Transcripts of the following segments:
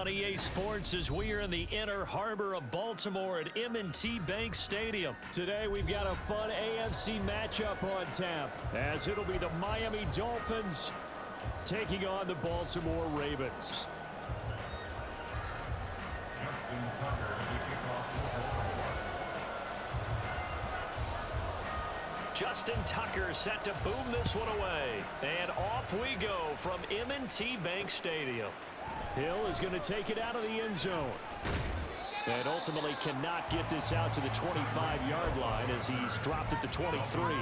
on EA Sports as we are in the inner harbor of Baltimore at M&T Bank Stadium. Today we've got a fun AFC matchup on tap, as it'll be the Miami Dolphins taking on the Baltimore Ravens. Justin Tucker set to boom this one away. And off we go from M&T Bank Stadium. Hill is going to take it out of the end zone. And ultimately cannot get this out to the 25-yard line as he's dropped at the 23.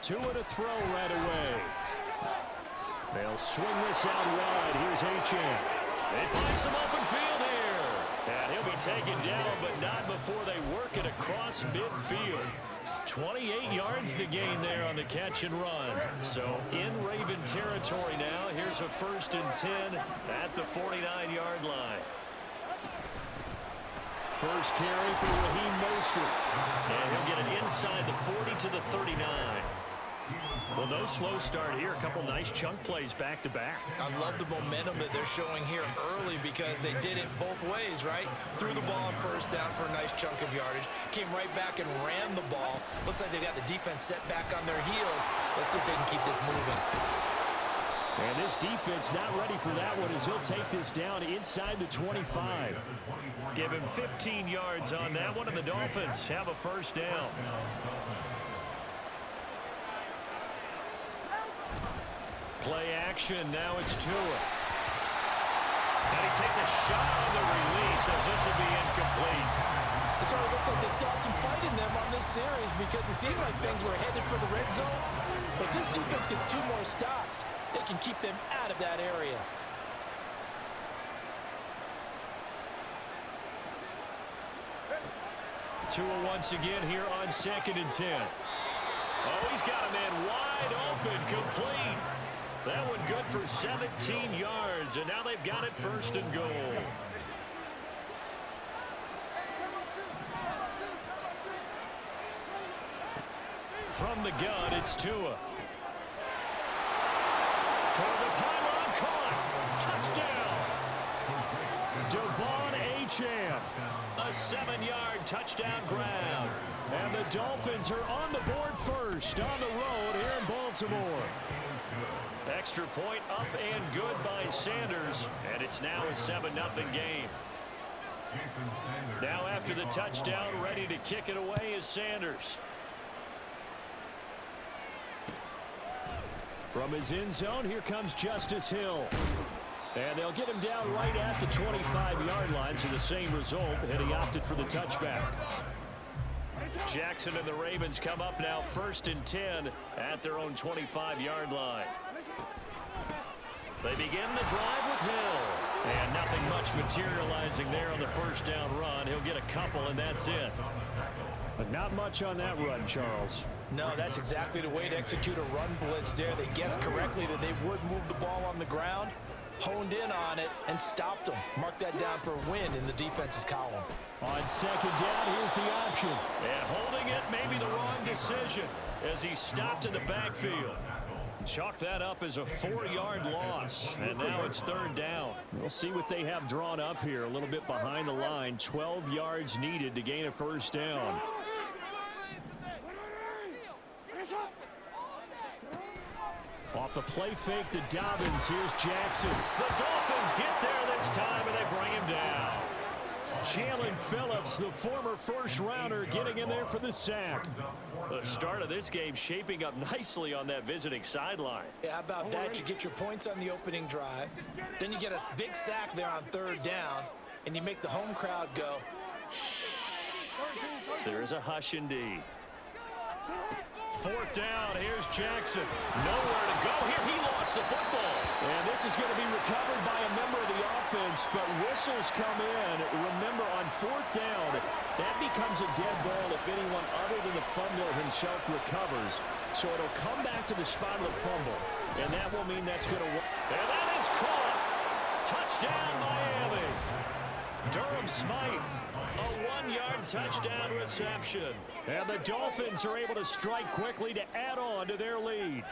Two and a throw right away. They'll swing this out wide. Here's H2H. They find some open field here. And he'll be taken down, but not before they work it across midfield. 28 yards the gain there on the catch and run. So in Raven territory now. Here's a 1st and 10 at the 49-yard line. First carry for Raheem Mostert. And he'll get it inside the 40 to the 39. Well, no slow start here. A couple nice chunk plays back-to-back. I love the momentum that they're showing here early because they did it both ways, right? Threw the ball on 1st down for a nice chunk of yardage. Came right back and ran the ball. Looks like they got the defense set back on their heels. Let's see if they can keep this moving. And this defense not ready for that one as he'll take this down inside the 25. Give him 15 yards on that one, and the Dolphins have a 1st down. Play action, now it's Tua. And he takes a shot on the release as this will be incomplete. It sort of looks like they still have some fight in them on this series because it seemed like things were headed for the red zone. But this defense gets 2 more stops. They can keep them out of that area. Tua once again here on 2nd and 10. Oh, he's got a man wide open, complete. That one good for 17 yards, and now they've got it 1st and goal. From the gun, it's Tua. Toward the pylon, caught. Touchdown. Devon Achane. A 7-yard touchdown grab. And the Dolphins are on the board first on the road here in Baltimore. Extra point up and good by Sanders, and it's now a 7-0 game. Now after the touchdown, ready to kick it away is Sanders. From his end zone, here comes Justice Hill. And they'll get him down right at the 25-yard line, so the same result, and he opted for the touchback. Jackson and the Ravens come up now 1st and 10 at their own 25-yard line. They begin the drive with Hill. And nothing much materializing there on the 1st down run. He'll get a couple, and that's it. But not much on that run, Charles. No, that's exactly the way to execute a run blitz there. They guessed correctly that they would move the ball on the ground, honed in on it, and stopped them. Mark that down for a win in the defense's column. On 2nd down, here's the option. And holding it may be the wrong decision as he stopped in the backfield. Chalk that up as a 4-yard loss, and now it's 3rd down. We'll see what they have drawn up here, a little bit behind the line. 12 yards needed to gain a 1st down. Off the play fake to Dobbins, here's Jackson. The Dolphins get there this time, and they bring him down. Jalen Phillips, the former 1st-rounder, getting in there for the sack. The start of this game shaping up nicely on that visiting sideline. Yeah, how about that? You get your points on the opening drive. Then you get a big sack there on 3rd down, and you make the home crowd go, shh. There is a hush indeed. 4th down, here's Jackson. Nowhere to go here. He lost the football. And this is going to be recovered by a member of the offense, but whistles come in. Remember, on 4th down, that becomes a dead ball if anyone other than the fumbler himself recovers. So it'll come back to the spot of the fumble, and that will mean that's going to work. And that is caught. Touchdown, Miami. Durham Smythe, a 1-yard touchdown reception. And the Dolphins are able to strike quickly to add on to their lead.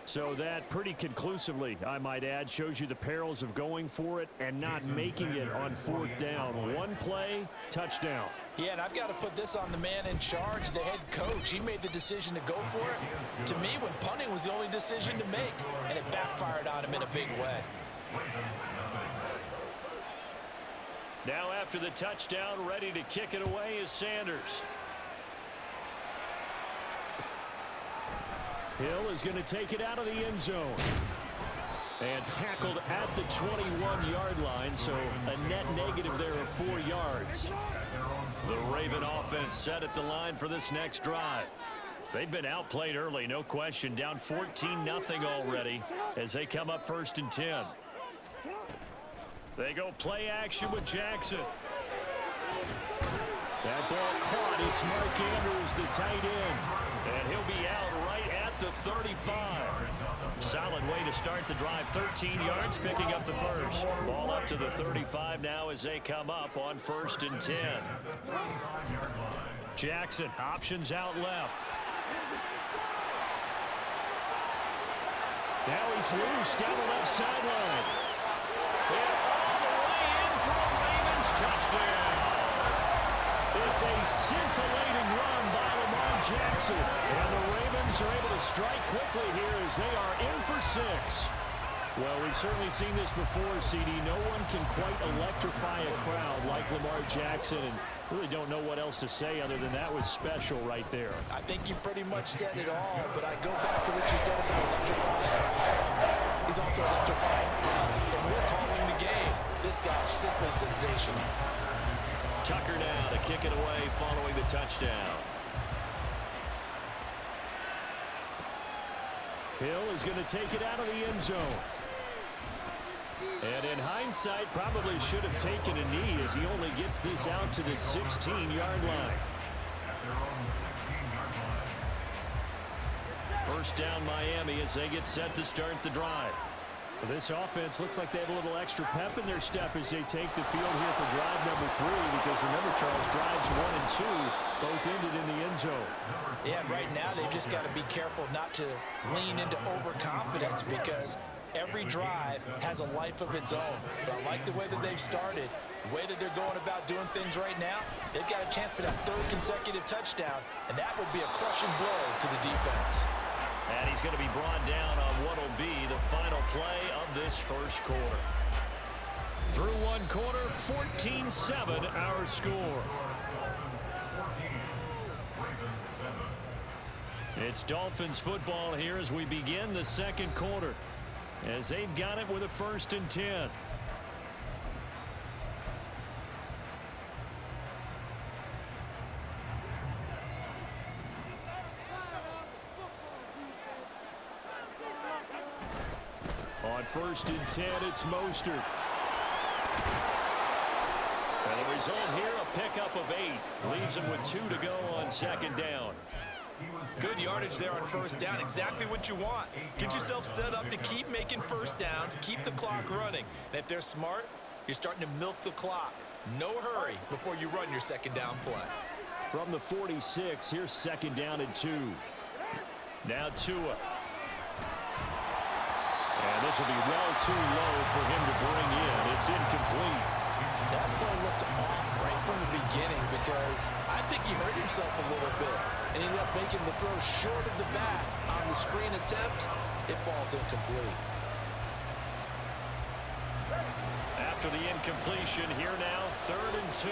So that pretty conclusively, I might add, shows you the perils of going for it and not making it on 4th down. One play, touchdown. Yeah, and I've got to put this on the man in charge, the head coach. He made the decision to go for it. To me, when punting was the only decision to make, and it backfired on him in a big way. Now after the touchdown, ready to kick it away is Sanders. Hill is going to take it out of the end zone. And tackled at the 21-yard line, so a net negative there of 4 yards. The Raven offense set at the line for this next drive. They've been outplayed early, no question, down 14-0 already as they come up 1st and 10. They go play action with Jackson. That ball caught. It's Mark Andrews, the tight end. And he'll be out right at the 35. Solid way to start the drive. 13 yards, picking up the first. Ball up to the 35 now as they come up on 1st and 10. Jackson, options out left. Now he's loose down the left sideline. And all the way in for a Ravens touchdown. It's a scintillating run by Lamar Jackson. And the Ravens are able to strike quickly here as they are in for 6. Well, we've certainly seen this before, CD. No one can quite electrify a crowd like Lamar Jackson, and really don't know what else to say other than that was special right there. I think you pretty much said it all, but I go back to what you said about electrifying. He's also electrifying us, and we're calling the game. This guy's simply sensational. Tucker now to kick it away following the touchdown. Hill is going to take it out of the end zone. And in hindsight, probably should have taken a knee as he only gets this out to the 16-yard line. 1st down Miami as they get set to start the drive. Well, this offense looks like they have a little extra pep in their step as they take the field here for drive number 3, because remember, Charles, drives 1 and 2 both ended in the end zone. Yeah, right now they've just got to be careful not to lean into overconfidence, because every drive has a life of its own. But I like the way that they've started, the way that they're going about doing things right now. They've got a chance for that 3rd consecutive touchdown, and that would be a crushing blow to the defense. And he's going to be brought down on what will be the final play of this 1st quarter. Through 1 quarter, 14-7 our score. It's Dolphins football here as we begin the 2nd quarter, as they've got it with a 1st and 10. On 1st and 10, it's Mostert. And the result here, a pickup of 8. Leaves him with 2 to go on 2nd down. Good yardage there on 1st down. Exactly what you want. Get yourself set up to keep making 1st downs, keep the clock running. And if they're smart, you're starting to milk the clock. No hurry before you run your 2nd down play. From the 46, here's 2nd down and 2. Now Tua. And this will be well too low for him to bring in. It's incomplete. That play looked off right from the beginning, because I think he hurt himself a little bit and ended up making the throw short of the back on the screen attempt. It falls incomplete. After the incompletion, here now, 3rd and 2.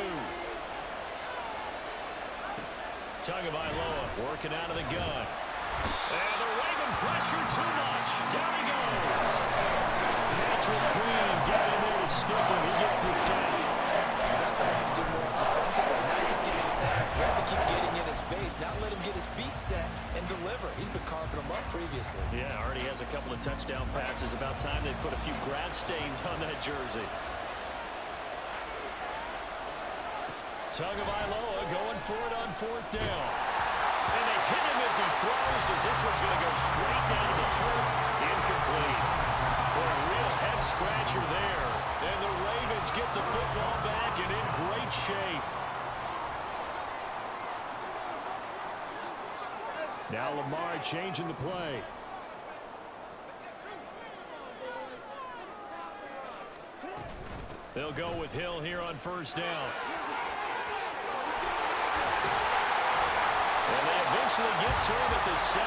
Tagovailoa working out of the gun. And the Raven pressure too much. Down he goes. Patrick Queen got in there to stick him. He gets the sack. That's what they have to do more defensively, not just getting sacks, but have to keep getting in his face, not let him get his feet set and deliver. He's been carving them up previously. Yeah, already has a couple of touchdown passes. About time they put a few grass stains on that jersey. Tagovailoa going for it on 4th down. And they hit him as he throws, as this one's going to go straight down to the turf. Incomplete. Boy, a real head scratcher there. get the football back and in great shape. Now Lamar changing the play. They'll go with Hill here on first down. And they eventually get to him at the 17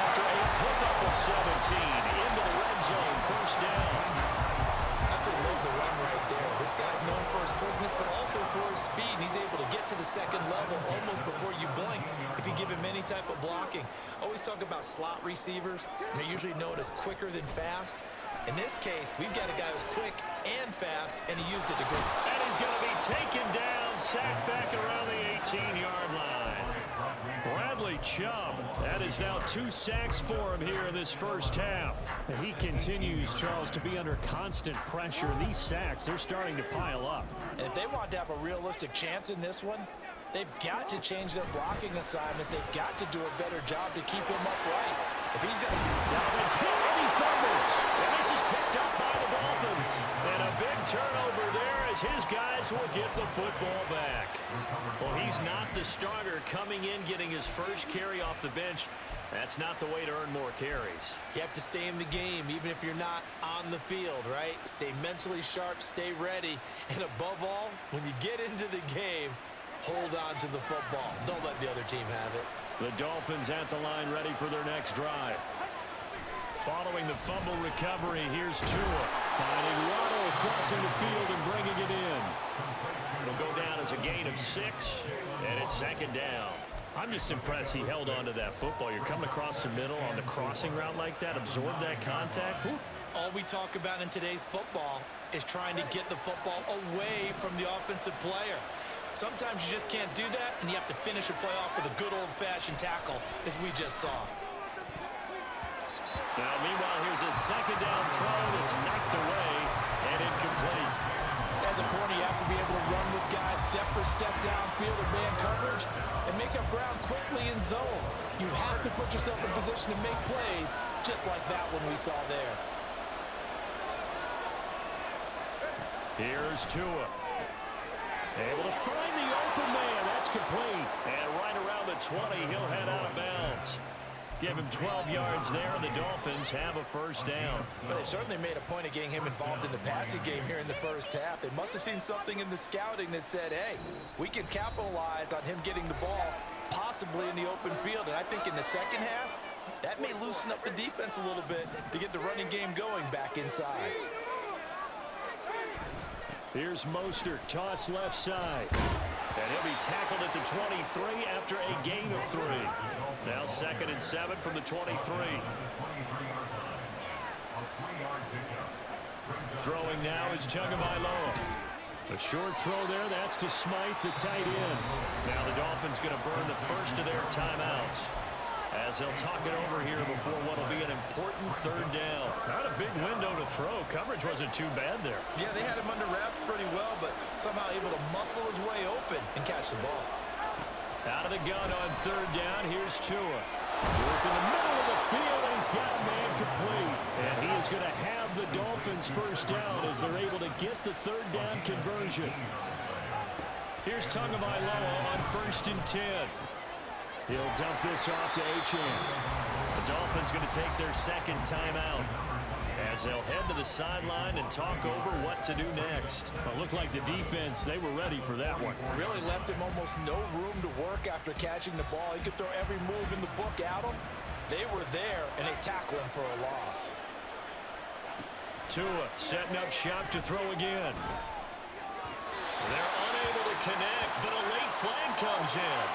after a pickup of 17 into the red zone, first down. Absolutely love the run right there. This guy's known for his quickness, but also for his speed. And he's able to get to the second level almost before you blink if you give him any type of blocking. Always talk about slot receivers. They're usually known as quicker than fast. In this case, we've got a guy who's quick and fast, and he used it to go. And he's going to be taken down, sacked back around the 18-yard line. Bradley Chubb, that is now 2 sacks for him here in this first half. He continues, Charles, to be under constant pressure. These sacks, they're starting to pile up. And if they want to have a realistic chance in this one, they've got to change their blocking assignments. They've got to do a better job to keep him upright. If he's going to Dolphins hit and he fumbles. And this is picked up by the Dolphins. And a big turnover there as his guys will get the football back. Well, he's not the starter coming in, getting his first carry off the bench. That's not the way to earn more carries. You have to stay in the game, even if you're not on the field, right? Stay mentally sharp, stay ready. And above all, when you get into the game, hold on to the football. Don't let the other team have it. The Dolphins at the line ready for their next drive. Following the fumble recovery, here's Tua. Finding Waddle crossing the field and bringing it in. It'll go down as a gain of 6, and it's second down. I'm just impressed he held on to that football. You're coming across the middle on the crossing route like that, absorb that contact. Whew. All we talk about in today's football is trying to get the football away from the offensive player. Sometimes you just can't do that, and you have to finish a play off with a good old-fashioned tackle, as we just saw. Now, meanwhile, here's a second down throw that's knocked away and incomplete. As a corner, you have to be able to run with guys step for step downfield in man coverage and make up ground quickly in zone. You have to put yourself in position to make plays, just like that one we saw there. Here's Tua. Able to find the open man. That's complete. And right around the 20, he'll head out of bounds. Give him 12 yards there, and the Dolphins have a first down. But they certainly made a point of getting him involved in the passing game here in the first half. They must have seen something in the scouting that said, hey, we can capitalize on him getting the ball, possibly in the open field. And I think in the second half, that may loosen up the defense a little bit to get the running game going back inside. Here's Mostert, toss left side. And he'll be tackled at the 23 after a gain of 3. Now 2nd and 7 from the 23. Throwing now is Tagovailoa. A short throw there, that's to Smythe, the tight end. Now the Dolphins going to burn the first of their timeouts as they'll talk it over here before what will be an important third down. Not a big window to throw. Coverage wasn't too bad there. Yeah, they had him under wraps pretty well, but somehow able to muscle his way open and catch the ball. Out of the gun on third down, here's Tua. Work in the middle of the field, and he's got a man complete. And he is going to have the Dolphins first down as they're able to get the third down conversion. Here's Tagovailoa on 1st and 10. He'll dump this off to H2H. The Dolphins going to take their second timeout as they'll head to the sideline and talk over what to do next. Well, it looked like the defense, they were ready for that one. Really left him almost no room to work after catching the ball. He could throw every move in the book at him. They were there, and they tackled him for a loss. Tua setting up shop to throw again. They're unable to connect, but a late flag comes in.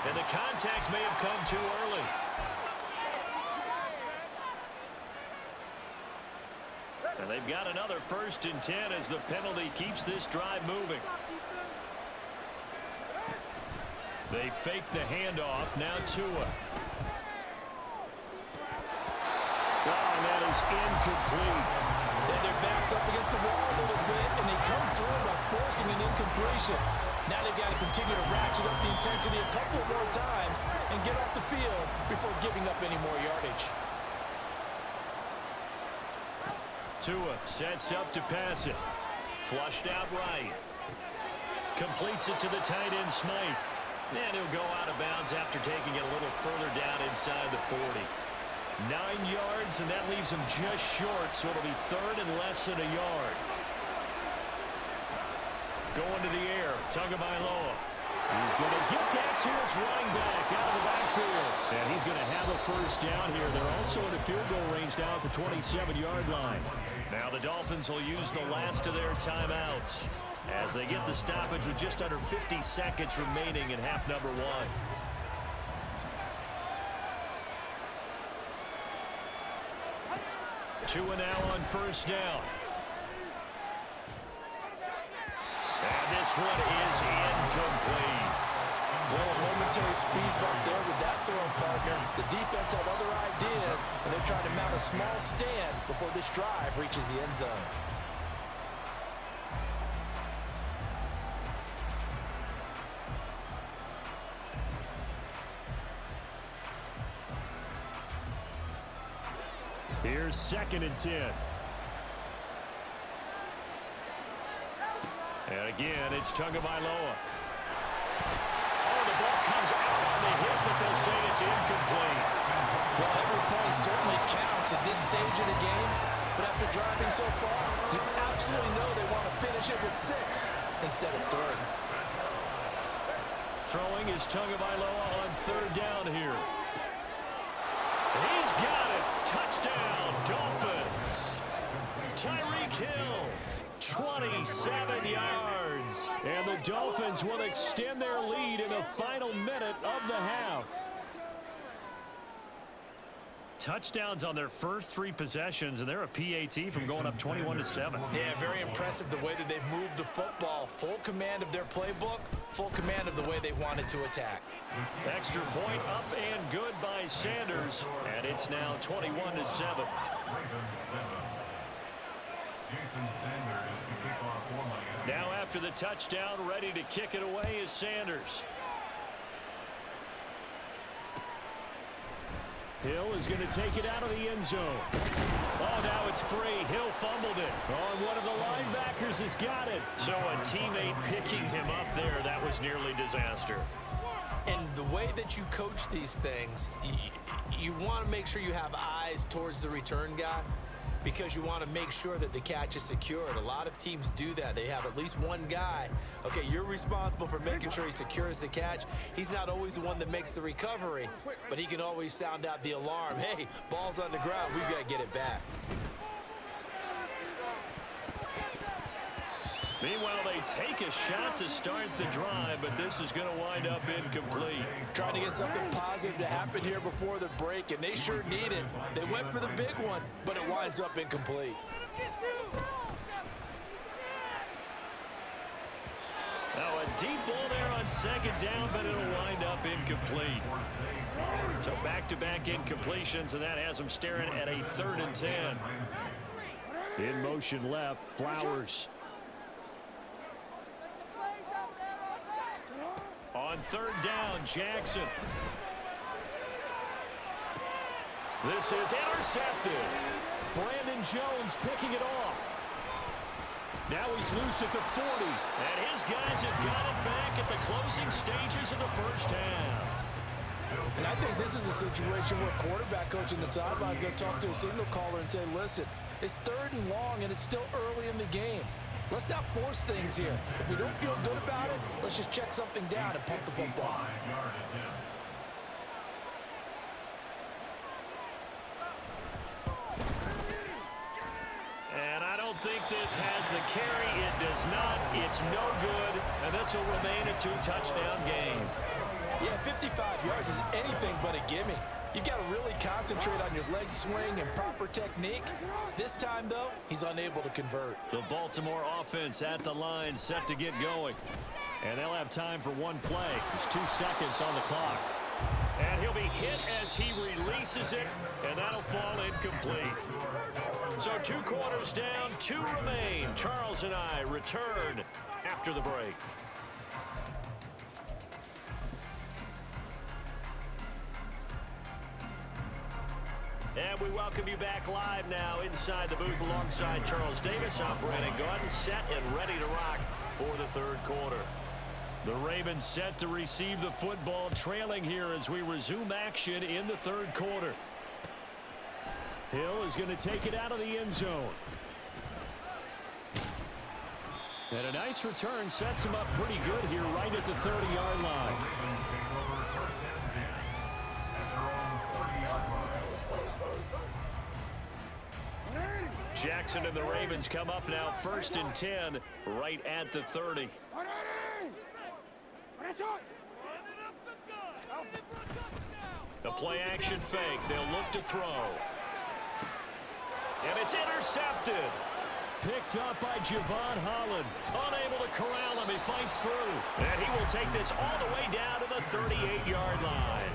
And the contact may have come too early. And they've got another 1st and 10 as the penalty keeps this drive moving. They fake the handoff. Now Tua. Wow, and that is incomplete. And their backs up against the wall a little bit, and they come through by forcing an incompletion. Now they've got to continue to ratchet up the intensity a couple more times and get off the field before giving up any more yardage. Tua sets up to pass it. Flushed out right. Completes it to the tight end, Smythe. And he'll go out of bounds after taking it a little further down inside the 40. 9 yards, and that leaves him just short, so it'll be third and less than a yard. Going to the air, Tagovailoa. He's going to get that to his running back out of the backfield. And he's going to have a first down here. They're also in the field goal range now at the 27-yard line. Now the Dolphins will use the last of their timeouts as they get the stoppage with just under 50 seconds remaining in half number 1. Two and now on first down. And this one is incomplete. Well, a momentary speed bump there with that throw, partner. The defense had other ideas, and they're trying to mount a small stand before this drive reaches the end zone. Here's 2nd and 10. And again, it's Tagovailoa. Oh, the ball comes out on the hit, but they'll say it's incomplete. Well, every play certainly counts at this stage of the game, but after driving so far, you absolutely know they want to finish it with 6 instead of 3. Throwing is Tagovailoa on 3rd down here. He's got it. Touchdown, Dolphins. Tyreek Hill, 27 yards. And the Dolphins will extend their lead in the final minute of the half. Touchdowns on their first 3 possessions, and they're a PAT from going up 21-7. Yeah, very impressive the way that they've moved the football. Full command of their playbook, full command of the way they wanted to attack. Extra point up and good by Sanders, and it's now 21-7. Now after the touchdown, ready to kick it away is Sanders. Hill is going to take it out of the end zone. Oh, now it's free. Hill fumbled it. Oh, and one of the linebackers has got it. So a teammate picking him up there, that was nearly disaster. And the way that you coach these things, you want to make sure you have eyes towards the return guy because you want to make sure that the catch is secured. A lot of teams do that. They have at least one guy. Okay, you're responsible for making sure he secures the catch. He's not always the one that makes the recovery, but he can always sound out the alarm. Hey, ball's on the ground. We've got to get it back. Meanwhile, they take a shot to start the drive, but this is going to wind up incomplete. Trying to get something positive to happen here before the break, and they sure need it. They went for the big one, but it winds up incomplete. Now a deep ball there on 2nd down, but it'll wind up incomplete. So back-to-back incompletions, and that has them staring at a 3rd and 10. In motion left, Flowers. On 3rd down, Jackson. This is intercepted. Brandon Jones picking it off. Now he's loose at the 40. And his guys have got it back at the closing stages of the first half. And I think this is a situation where quarterback coach in the sideline is going to talk to a signal caller and say, listen, it's 3rd and long and it's still early in the game. Let's not force things here. If we don't feel good about it, let's just check something down and pump the football. And I don't think this has the carry. It does not. It's no good. And this will remain a 2-touchdown game. Yeah, 55 yards is anything but a gimme. You've got to really concentrate on your leg swing and proper technique. This time, though, he's unable to convert. The Baltimore offense at the line, set to get going. And they'll have time for one play. There's 2 seconds on the clock. And he'll be hit as he releases it, and that'll fall incomplete. So 2 quarters down, 2 remain. Charles and I return after the break. And we welcome you back live now inside the booth alongside Charles Davis. I'm Brandon Gordon, set and ready to rock for the third quarter. The Ravens set to receive the football, trailing here as we resume action in the third quarter. Hill is going to take it out of the end zone. And a nice return sets him up pretty good here right at the 30-yard line. Jackson and the Ravens come up now 1st and 10 right at the 30. The play action fake. They'll look to throw. And it's intercepted. Picked up by Javon Holland. Unable to corral him. He fights through. And he will take this all the way down to the 38-yard line.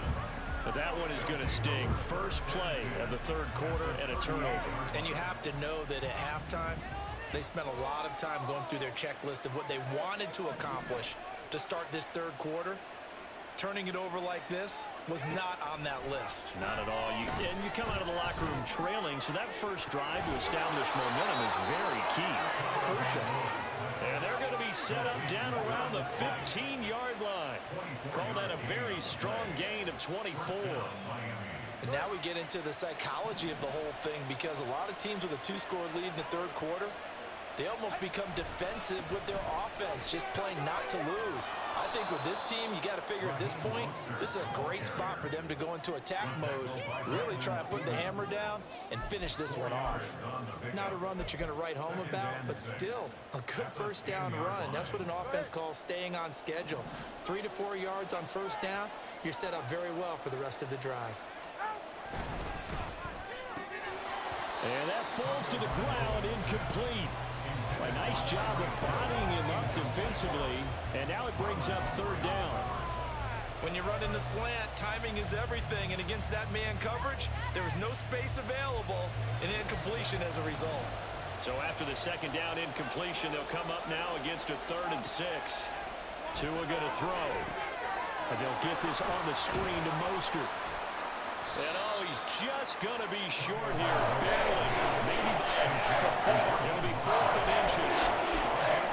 But that one is going to sting. First play of the third quarter and a turnover. And you have to know that at halftime, they spent a lot of time going through their checklist of what they wanted to accomplish to start this third quarter. Turning it over like this was not on that list. Not at all. And you come out of the locker room trailing, so that first drive to establish momentum is very key. Crucial. And they're going to be set up down around the 15-yard line. Call that a very strong gain of 24. And now we get into the psychology of the whole thing, because a lot of teams with a 2-score lead in the third quarter, they almost become defensive with their offense, just playing not to lose. I think with this team, you got to figure at this point, this is a great spot for them to go into attack mode, really try and put the hammer down and finish this one off. Not a run that you're going to write home about, but still a good first down run. That's what an offense calls staying on schedule. 3 to 4 yards on first down, you're set up very well for the rest of the drive. And that falls to the ground, incomplete. A nice job of bodying him up defensively, and now it brings up third down. When you run in the slant, timing is everything, and against that man coverage, there is no space available, and incompletion as a result. So after the second down incompletion, they'll come up now against a 3rd and 6. Tua going to throw, and they'll get this on the screen to Mostert. And oh, he's just going to be short here, barely, maybe by a half a foot. It'll be 4th and inches.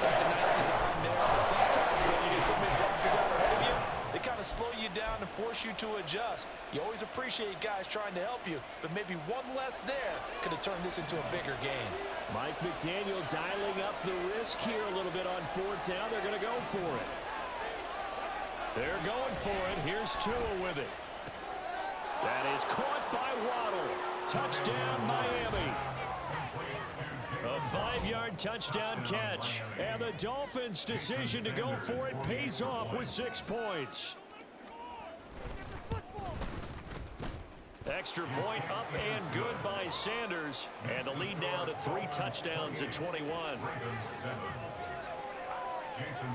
That's a nice design there. But sometimes, though, you get so many blockers out ahead of you, they kind of slow you down and force you to adjust. You always appreciate guys trying to help you, but maybe one less there could have turned this into a bigger game. Mike McDaniel dialing up the risk here a little bit on 4th down. They're going to go for it. They're going for it. Here's Tua with it. That is caught by Waddle. Touchdown, Miami. A 5-yard touchdown catch. And the Dolphins' decision to go for it pays off with 6 points. Extra point up and good by Sanders. And the lead now to 3 touchdowns at 21.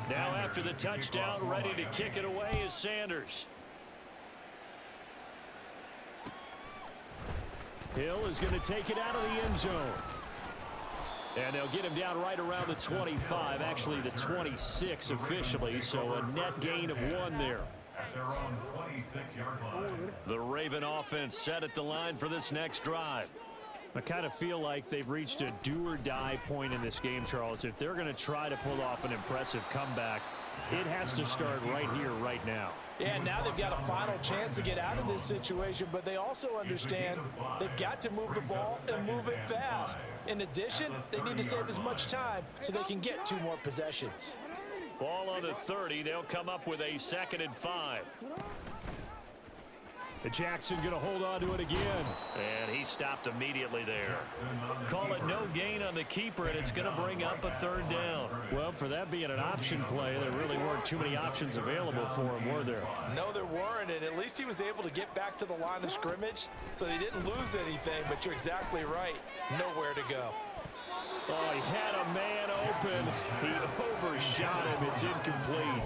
Now after the touchdown, ready to kick it away is Sanders. Hill is going to take it out of the end zone. And they'll get him down right around the 25, actually the 26 officially, so a net gain of 1 there. The Raven offense set at the line for this next drive. I kind of feel like they've reached a do-or-die point in this game, Charles. If they're going to try to pull off an impressive comeback, it has to start right here, right now. Yeah, now they've got a final chance to get out of this situation, but they also understand they've got to move the ball and move it fast. In addition, they need to save as much time so they can get 2 more possessions. Ball on the 30. They'll come up with a 2nd and 5. Jackson going to hold on to it again. And he stopped immediately there. Call it no gain on the keeper, and it's going to bring up a 3rd down. Well, for that being an option play, there really weren't too many options available for him, were there? No, there weren't, and at least he was able to get back to the line of scrimmage, so he didn't lose anything, but you're exactly right. Nowhere to go. Oh, he had a man open. He overshot him. It's incomplete.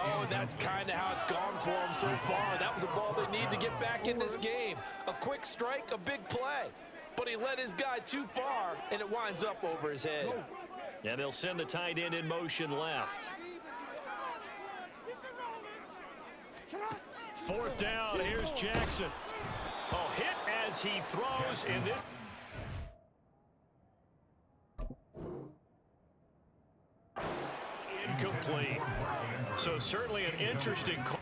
Oh, and that's kind of how it's gone for him so far. That was a ball they need to get back in this game. A quick strike, a big play. But he led his guy too far, and it winds up over his head. And they'll send the tight end in motion left. 4th down. Here's Jackson. Oh, hit as he throws in this. Incomplete. So certainly an interesting call.